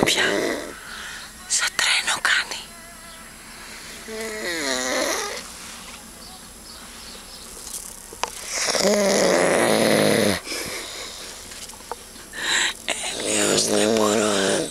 πια. Σαν τρένο κάνει. Έλεος, δεν μπορώ άλλο.